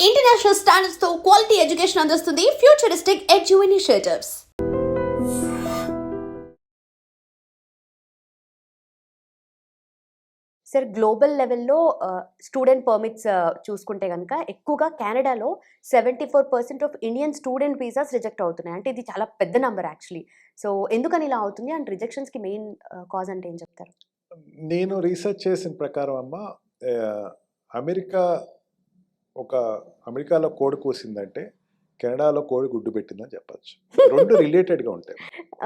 International standards తో quality education అందిస్తుంది futuristic edu initiatives. Sir global లెవెల్‌లో స్టూడెంట్ పర్మిట్స్ చూసుకుంటే గనక ఎక్కువగా కెనడాలో 74% of Indian student visas reject అవుతున్నాయి. అంటే ఇది చాలా పెద్ద నంబర్ యాక్చువల్లీ. సో ఎందుకని ఇలా అవుతుంది? అండ్ రిజెక్షన్స్‌కి మెయిన్ కాజ్ అంటే ఏం చెప్తారు? నేను రీసెర్చ్ చేసిన ప్రకారం అమ్మ అమెరికా అమెరికాలో కోడి కూసిందంటే కెనడాలో కోడి గుడ్డు పెట్టిందని చెప్పచ్చు. రెండు రిలేటెడ్గా ఉంటాయి.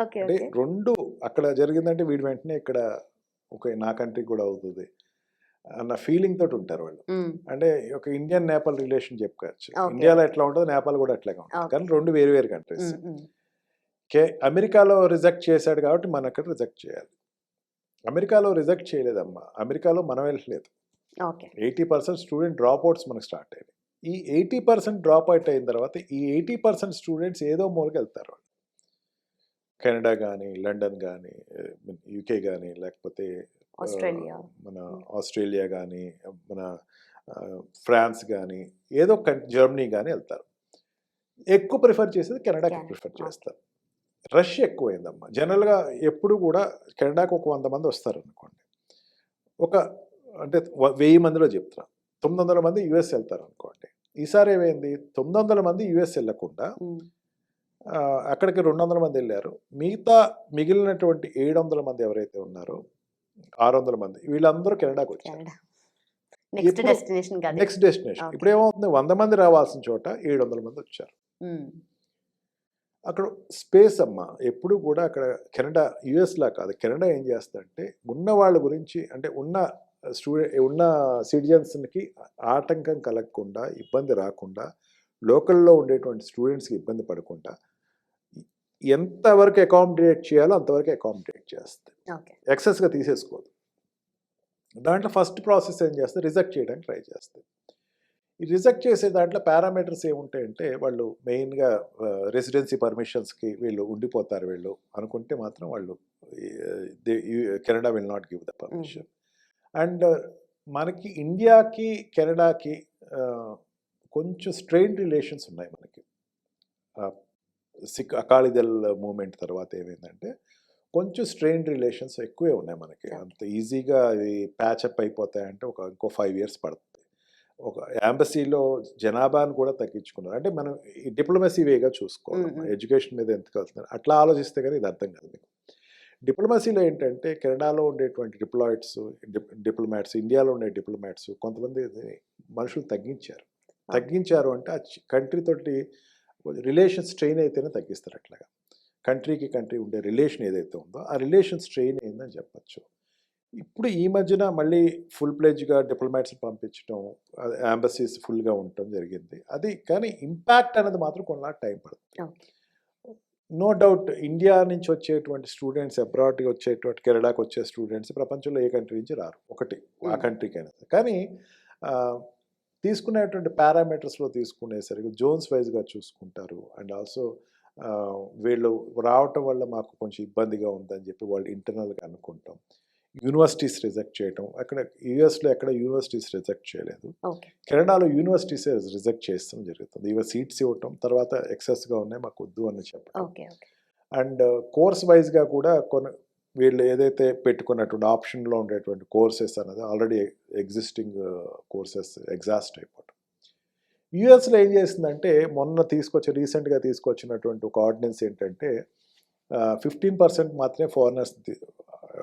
ఓకే. అంటే ఓకే. రెండు అక్కడ జరిగిందంటే వీడి వెంటనే ఇక్కడ ఓకే నా కంట్రీకి కూడా అవుతుంది అన్న ఫీలింగ్ తోటి ఉంటారు వాళ్ళు. అంటే ఒక ఇండియన్ నేపాల్ రిలేషన్ చెప్పుకోవచ్చు. ఓకే. ఇండియాలో ఎట్లా ఉంటుందో నేపాల్ కూడా అట్లాగే ఉంటుంది. ఓకే. కానీ రెండు వేరు వేరు కంట్రీస్. అమెరికాలో రిజెక్ట్ చేశాడు కాబట్టి మనం అక్కడ రిజెక్ట్ చేయాలి. అమెరికాలో రిజెక్ట్ చేయలేదమ్మా. అమెరికాలో మనం వెళ్ళలేదు. ఓకే. 80% స్టూడెంట్ డ్రాప్ అవుట్స్ మనకు స్టార్ట్ అయ్యాయి. ఈ 80% డ్రాప్ అవుట్ అయిన తర్వాత ఈ 80% స్టూడెంట్స్ ఏదో మూలకి వెళ్తారు. వాళ్ళు కెనడా కానీ, లండన్ కానీ, యూకే కానీ, లేకపోతే ఆస్ట్రేలియా. మన ఆస్ట్రేలియా కానీ, మన ఫ్రాన్స్ కానీ, ఏదో జర్మనీ కానీ వెళ్తారు. ఎక్కువ ప్రిఫర్ చేసేది కెనడాకి ప్రిఫర్ చేస్తారు. రష్ ఎక్కువైందమ్మా. జనరల్గా ఎప్పుడు కూడా కెనడాకి ఒక 100 మంది వస్తారు అనుకోండి. అంటే 1000 మందిలో చెప్తున్నా 900 మంది యుఎస్ వెళ్తారు అనుకోండి. ఈసారి ఏమైంది, 900 మంది యుఎస్ వెళ్ళకుండా అక్కడికి 200 మంది వెళ్ళారు. మిగిలినటువంటి 700 మంది ఎవరైతే ఉన్నారో 600 మంది వీళ్ళందరూ కెనడాకి వచ్చారు. Next destination. ఇప్పుడు ఏమవుతుంది, 100 మంది రావాల్సిన చోట 700 మంది వచ్చారు. అక్కడ స్పేస్ అమ్మ ఎప్పుడు కూడా అక్కడ కెనడా యుఎస్లా కాదు. కెనడా ఏం చేస్తుందంటే ఉన్న వాళ్ళ గురించి, అంటే ఉన్న సిటిజన్స్కి ఆటంకం కలగకుండా, ఇబ్బంది రాకుండా, లోకల్లో ఉండేటువంటి స్టూడెంట్స్కి ఇబ్బంది పడకుండా ఎంతవరకు అకామిడేట్ చేయాలో అంతవరకు అకామిడేట్ చేస్తుంది. ఎక్సెస్గా తీసేసుకోదు. దాంట్లో ఫస్ట్ ప్రాసెస్ ఏం చేస్తే రిజెక్ట్ చేయడానికి ట్రై చేస్తుంది. ఈ రిజెక్ట్ చేసే దాంట్లో పారామీటర్స్ ఏముంటాయంటే వాళ్ళు మెయిన్గా రెసిడెన్సీ పర్మిషన్స్కి వీళ్ళు ఉండిపోతారు వీళ్ళు అనుకుంటే మాత్రం వాళ్ళు Canada will not give the permission. And మనకి ఇండియాకి కెనడాకి కొంచెం స్ట్రెయిన్ రిలేషన్స్ ఉన్నాయి మనకి. అకాలీదళ్ మూమెంట్ తర్వాత ఏమైందంటే కొంచెం స్ట్రెయిన్ రిలేషన్స్ ఎక్కువే ఉన్నాయి మనకి. అంత ఈజీగా అవి ప్యాచప్ అయిపోతాయంటే ఇంకో 5 years పడుతుంది. ఒక ఎంబసీలో జనాభాను కూడా తగ్గించుకున్నారు. అంటే మనం ఈ డిప్లొమసీ వేగా చూసుకోవాలి. ఎడ్యుకేషన్ మీద ఎంత వెళ్తున్నారు అట్లా ఆలోచిస్తే కానీ ఇది అర్థం కాదు మీకు. డిప్లొమసీలో ఏంటంటే కెనడాలో ఉండేటువంటి డిప్లొమాట్స్, ఇండియాలో ఉండే డిప్లొమాట్స్ కొంతమంది మనుషులు తగ్గించారు అంటే ఆ కంట్రీ తోటి రిలేషన్ స్ట్రెయిన్ అయితేనే తగ్గిస్తారు. అట్లాగా కంట్రీ ఉండే రిలేషన్ ఏదైతే ఉందో ఆ రిలేషన్ స్ట్రెయిన్ అయిందని చెప్పచ్చు. ఇప్పుడు ఈ మధ్యన మళ్ళీ ఫుల్ ప్లేజ్గా డిప్లొమాట్స్ పంపించడం, ఎంబసీస్ ఫుల్గా ఉండటం జరిగింది. అది కానీ ఇంపాక్ట్ అనేది మాత్రం కొన్నాళ్ళు టైం పడుతుంది. నో డౌట్ ఇండియా నుంచి వచ్చేటువంటి స్టూడెంట్స్, అబ్రాడ్కి వచ్చేటువంటి కెనడాకి వచ్చే స్టూడెంట్స్ ప్రపంచంలో ఏ కంట్రీ నుంచి రారు. ఒకటి ఆ కంట్రీకైనా. కానీ తీసుకునేటువంటి పారామీటర్స్లో తీసుకునేసరికి జోన్స్ వైజ్గా చూసుకుంటారు. అండ్ ఆల్సో వీళ్ళు రావటం వల్ల మాకు కొంచెం ఇబ్బందిగా ఉందని చెప్పి వాళ్ళు ఇంటర్నల్గా అనుకుంటాం. యూనివర్సిటీస్ రిజెక్ట్ చేయటం, అక్కడ యుఎస్లో ఎక్కడ యూనివర్సిటీస్ రిజెక్ట్ చేయలేదు. కెనడాలో యూనివర్సిటీస్ రిజెక్ట్ చేస్తాం జరుగుతుంది. ఇవి సీట్స్ ఇవ్వటం, తర్వాత ఎక్సెస్గా ఉన్నాయి మాకు వద్దు అని చెప్పడం. అండ్ కోర్స్ వైజ్గా కూడా వీళ్ళు ఏదైతే పెట్టుకున్నటువంటి ఆప్షన్లో ఉండేటువంటి కోర్సెస్ అనేది ఆల్రెడీ ఎగ్జిస్టింగ్ కోర్సెస్ ఎగ్జాస్ట్ అయిపోవటం. యుఎస్లో ఏం చేసిందంటే రీసెంట్గా తీసుకొచ్చినటువంటి ఒక ఆర్డినెన్స్ ఏంటంటే 15% మాత్రమే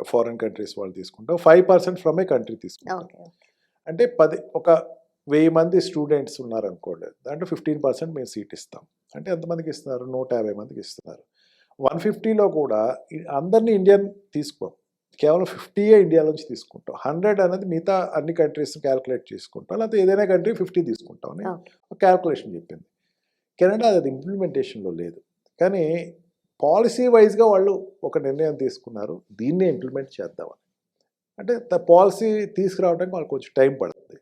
ఫారెన్ కంట్రీస్ వాళ్ళు తీసుకుంటాం, 5% ఫ్రమ్ ఏ కంట్రీ తీసుకుంటాం. అంటే 1000 మంది స్టూడెంట్స్ ఉన్నారనుకోండి, దాంట్లో 15% మేము సీట్ ఇస్తాం. అంటే ఎంతమందికి ఇస్తున్నారు? 150 మందికి ఇస్తున్నారు. 150లో కూడా అందరినీ ఇండియన్ తీసుకోం, కేవలం 50 ఇండియా నుంచి తీసుకుంటాం. 100 అనేది మిగతా అన్ని కంట్రీస్ క్యాల్కులేట్ చేసుకుంటాం, లేకపోతే ఏదైనా కంట్రీ 50 తీసుకుంటాం అని ఒక క్యాల్కులేషన్ చెప్పింది. కెనడా అది ఇంప్లిమెంటేషన్లో లేదు. కానీ పాలసీ వైజ్గా వాళ్ళు ఒక నిర్ణయం తీసుకున్నారు, దీన్నే ఇంప్లిమెంట్ చేద్దామని. అంటే పాలసీ తీసుకురావడానికి వాళ్ళకి కొంచెం టైం పడుతుంది.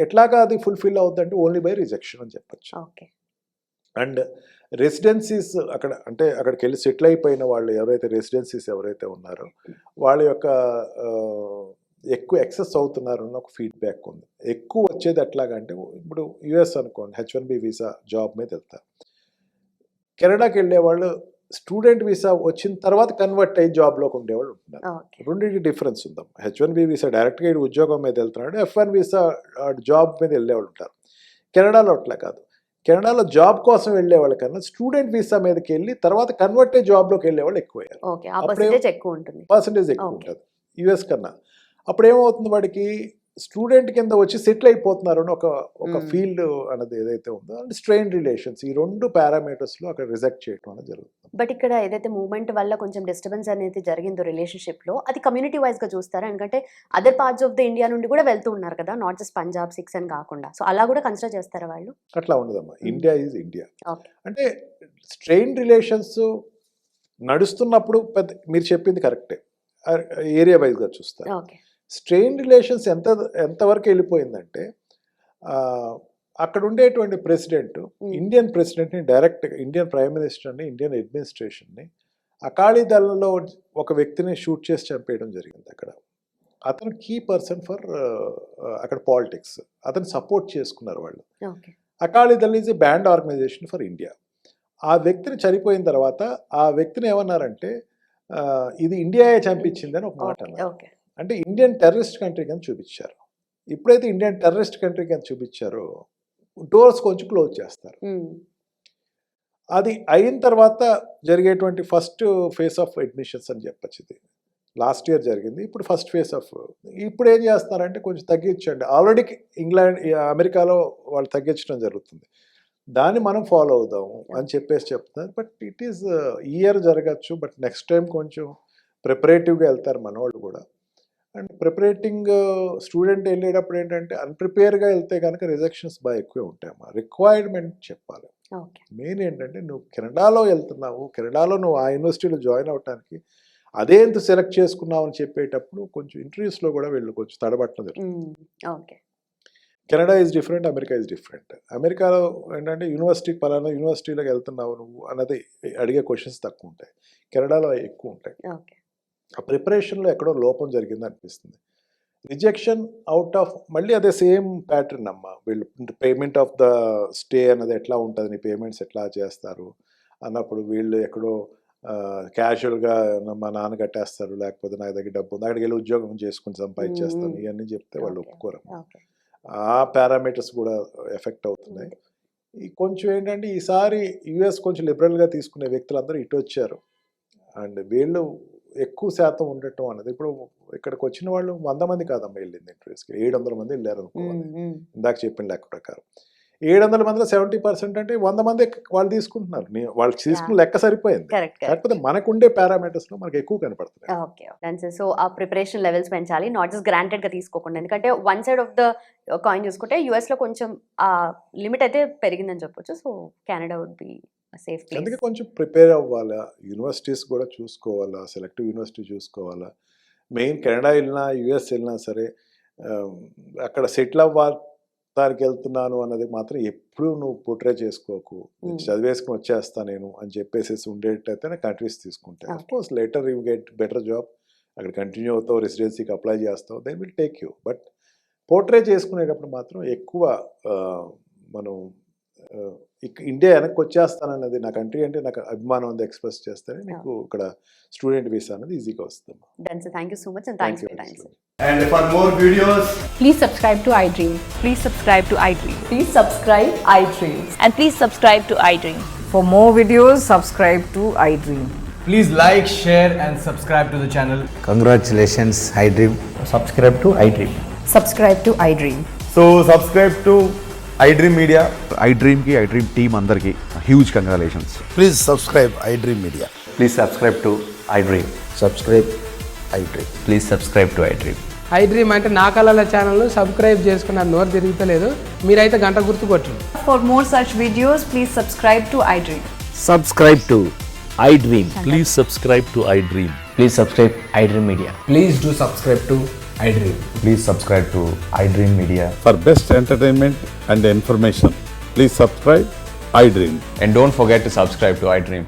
ఎట్లాగా అది ఫుల్ఫిల్ అవుతుందంటే ఓన్లీ బై రిజెక్షన్ అని చెప్పచ్చు. అండ్ రెసిడెన్సీస్ అక్కడికి వెళ్ళి సెటిల్ అయిపోయిన వాళ్ళు ఎవరైతే రెసిడెన్సీస్ ఎవరైతే ఉన్నారో వాళ్ళ యొక్క ఎక్కువ ఎక్సెస్ అవుతున్నారు అన్న ఒక ఫీడ్బ్యాక్ ఉంది. ఎక్కువ వచ్చేది ఎట్లాగంటే ఇప్పుడు యుఎస్ అనుకోండి, H1B వీసా జాబ్ మీద వెళ్తారు. కెనడాకి వెళ్ళేవాళ్ళు స్టూడెంట్ వీసా వచ్చిన తర్వాత కన్వర్ట్ అయ్యి జాబ్లోకి ఉండేవాళ్ళు ఉంటున్నారు. ఓకే. రెండింటికి డిఫరెన్స్ ఉందాం. H1B వీసా డైరెక్ట్గా ఇటు ఉద్యోగం మీద వెళ్తున్నాడు, F1 వీసా జాబ్ మీద వెళ్ళేవాళ్ళు ఉంటారు. కెనడాలో అట్లా కాదు. కెనడాలో జాబ్ కోసం వెళ్ళేవాళ్ళ కన్నా స్టూడెంట్ వీసా మీదకి వెళ్ళి తర్వాత కన్వర్ట్ అయ్యి జాబ్లోకి వెళ్ళేవాళ్ళు ఎక్కువయ్యారు. ఓకే. ఆ పర్సెంటేజ్ ఎక్కువ ఉంటుంది. పర్సంటేజ్ ఎక్కువ ఓకే. ఉంటుంది యుఎస్ కన్నా. అప్పుడు ఏమవుతుంది, వాడికి స్టూడెంట్ కింద వచ్చి సెటిల్ అయిపోతున్నారు అని ఒక ఫీల్డ్ అనేది ఏదైతే ఉందో, అండ్ స్ట్రెయిన్ రిలేషన్స్, ఈ 2 పారామీటర్స్లో అక్కడ రిజెక్ట్ చేయడం అనేది జరుగుతుంది. బట్ ఇక్కడ ఏదైతే మూవ్‌మెంట్ వల్ల కొంచెం డిస్టర్బెన్స్ అనేది జరిగిందో రిలేషన్‌షిప్‌లో, అది కమ్యూనిటీ వైస్‌గా చూస్తారా? ఎందుకంటే other parts of the India నుండి కూడా వెళ్తూ ఉన్నారు కదా! నాట్ జస్ట్ పంజాబ్, సిక్స్ అని కాకుండా. సో అలా కూడా కన్సిడర్ చేస్తారా వాళ్ళు? అట్లా ఉండదమ్మా. India is India. ఓకే. అంటే స్ట్రెయిన్ రిలేషన్స్ నడుస్తున్నప్పుడు మీరు చెప్పింది కరెక్టే, ఏరియా వైజ్గా చూస్తారు. ఓకే. స్ట్రెయిన్ రిలేషన్స్ ఎంతవరకు వెళ్ళిపోయిందంటే, అక్కడ ఉండేటువంటి ప్రెసిడెంట్ ఇండియన్ ప్రెసిడెంట్ని డైరెక్ట్గా, ఇండియన్ ప్రైమ్ మినిస్టర్ని, ఇండియన్ అడ్మినిస్ట్రేషన్ని అకాళీ దళంలో ఒక వ్యక్తిని షూట్ చేసి చంపేయడం జరిగింది అక్కడ. అతను కీ పర్సన్ ఫర్ అక్కడ పాలిటిక్స్. అతను సపోర్ట్ చేసుకున్నారు వాళ్ళు. Okay. Akali Dal is a banned organization for India. ఆ వ్యక్తిని చనిపోయిన తర్వాత ఆ వ్యక్తిని ఏమన్నారంటే, ఇది ఇండియాయే చంపించిందని ఒక మాట అన్నారు. ఓకే. అంటే ఇండియన్ టెర్రరిస్ట్ కంట్రీ కింద చూపించారు. ఎప్పుడైతే ఇండియన్ టెర్రరిస్ట్ కంట్రీ కింద చూపించారో డోర్స్ కొంచెం క్లోజ్ చేస్తారు. అది అయిన తర్వాత జరిగేటువంటి ఫస్ట్ ఫేస్ ఆఫ్ అడ్మిషన్స్ అని చెప్పచ్చు. ఇది లాస్ట్ ఇయర్ జరిగింది. ఇప్పుడు ఫస్ట్ ఫేస్ ఆఫ్, ఇప్పుడు ఏం చేస్తున్నారంటే కొంచెం తగ్గించండి. ఆల్రెడీ అమెరికాలో వాళ్ళు తగ్గించడం జరుగుతుంది, దాన్ని మనం ఫాలో అవుదాము అని చెప్పేసి చెప్తున్నారు. బట్ ఇట్ ఈస్ ఇయర్ జరగచ్చు, బట్ నెక్స్ట్ టైం కొంచెం ప్రిపరేటివ్గా వెళ్తారు మన వాళ్ళు కూడా. అండ్ ప్రిపరేటింగ్ స్టూడెంట్ వెళ్ళేటప్పుడు ఏంటంటే అన్ప్రిపేర్గా వెళ్తే కనుక రిజెక్షన్స్ బాగా ఎక్కువే ఉంటాయమ్మా. రిక్వైర్మెంట్ చెప్పాలి. మెయిన్ ఏంటంటే నువ్వు కెనడాలో వెళ్తున్నావు, కెనడాలో నువ్వు ఆ యూనివర్సిటీలో జాయిన్ అవడానికి అదే ఎంత సెలెక్ట్ చేసుకున్నావు అని చెప్పేటప్పుడు కొంచెం ఇంటర్వ్యూస్లో కూడా వీళ్ళు కొంచెం తడబట్టడం జరుగుతుంది. Okay. Canada is different, America is different. అమెరికాలో ఏంటంటే యూనివర్సిటీకి పలానా యూనివర్సిటీలోకి వెళ్తున్నావు నువ్వు అన్నది అడిగే క్వశ్చన్స్ తక్కువ ఉంటాయి, కెనడాలో ఎక్కువ ఉంటాయి. ఓకే. ఆ ప్రిపరేషన్లో ఎక్కడో లోపం జరిగింది అనిపిస్తుంది. రిజెక్షన్ అవుట్ ఆఫ్ మళ్ళీ అదే సేమ్ ప్యాటర్న్ అమ్మా. వీళ్ళు పేమెంట్ ఆఫ్ ద స్టే అన్నది ఎట్లా ఉంటుంది, నీ పేమెంట్స్ ఎట్లా చేస్తారు అన్నప్పుడు వీళ్ళు ఎక్కడో క్యాజువల్గా మా నాన్న కట్టేస్తారు, లేకపోతే నా దగ్గర డబ్బు ఉంది, అక్కడికి వెళ్ళి ఉద్యోగం చేసుకుని సంపాదించేస్తాను ఇవన్నీ చెప్తే వాళ్ళు ఒప్పుకోరు. ఆ పారామీటర్స్ కూడా ఎఫెక్ట్ అవుతున్నాయి. ఈ కొంచెం ఏంటంటే ఈసారి యుఎస్ కొంచెం లిబరల్గా తీసుకునే వ్యక్తులందరూ ఇటు వచ్చారు. అండ్ వీళ్ళు ఎక్కువ శాతం ఉండటం అన్నది, ఇప్పుడు ఇక్కడికి వచ్చిన వాళ్ళు 100 మంది కాదమ్మా వెళ్ళింది ఇంటర్వ్యూస్కి, 700 మంది వెళ్ళారు అనుకోవాలి. ఇందాక చెప్పిన లెక్క ప్రకారం 700 మందిలో 70% అంటే 100 మంది వాళ్ళు తీసుకుంటున్నారు. వాళ్ళు తీసుకున్న లెక్క సరిపోయింది. కాకపోతే మనకుండే పారామీటర్స్లో మనకు ఎక్కువ కనపడుతుంది. ఓకే. సో ఆ ప్రిపరేషన్ లెవెల్స్ పెంచాలి, నాట్ జస్ట్ గ్రాంటెడ్గా తీసుకోకుండా. ఎందుకంటే one side of the coin చూసుకుంటే యూఎస్లో కొంచెం ఆ లిమిట్ అయితే పెరిగిందని చెప్పొచ్చు. So Canada would be safe place. అందుకే కొంచెం ప్రిపేర్ అవ్వాలా, యూనివర్సిటీస్ కూడా చూసుకోవాలా, సెలెక్టివ్ యూనివర్సిటీ చూసుకోవాలా. మెయిన్ కెనడా వెళ్ళినా యుఎస్ వెళ్ళినా సరే అక్కడ సెటిల్ అవ్వడానికి వెళ్తున్నాను అన్నది మాత్రం ఎప్పుడూ నువ్వు పోర్ట్రే చేసుకోకు. చదివేసుకుని వచ్చేస్తా నేను అని చెప్పేసి ఉండేటైతే కంట్రీస్ తీసుకుంటాయి. Of course later you get better job, అక్కడ కంటిన్యూ అవుతావు, రెసిడెన్సీకి అప్లై చేస్తావు, then will take you. But portray చేసుకునేటప్పుడు మాత్రం ఎక్కువ మనం ఇండియా వెనక్కి వచ్చేస్తానన్నది, నా కంట్రీ అంటే నాకు అభిమానం ఉంది ఎక్స్ప్రెస్ చేస్తేనే నీకు ఇక్కడ స్టూడెంట్ వీసా అనేది ఈజీగా వస్తుంది. Thank you so much and thanks for your time, sir. And for more videos, please subscribe to iDream. Please subscribe to iDream. Please subscribe iDream. And please subscribe to iDream. For more videos, subscribe to iDream. please like, share and subscribe to the channel. Congratulations, iDream. Subscribe to iDream. Subscribe to iDream. So subscribe to iDream Media. iDream ki iDream team andarki huge congratulations. Please subscribe iDream Media. Please subscribe to iDream. Subscribe iDream. Please subscribe to iDream. iDream అంటే నా కళల channel subscribe చేసుకున్న నోరు తిరుగుతలేదు, మీరైతే గంట గుర్తు కొట్టండి. For more such videos, please subscribe to iDream. Subscribe to iDream. Please subscribe to iDream. Please subscribe iDream Media. Please do subscribe to iDream. Please subscribe to iDream Media. For best entertainment and information, please subscribe iDream. And don't forget to subscribe to iDream.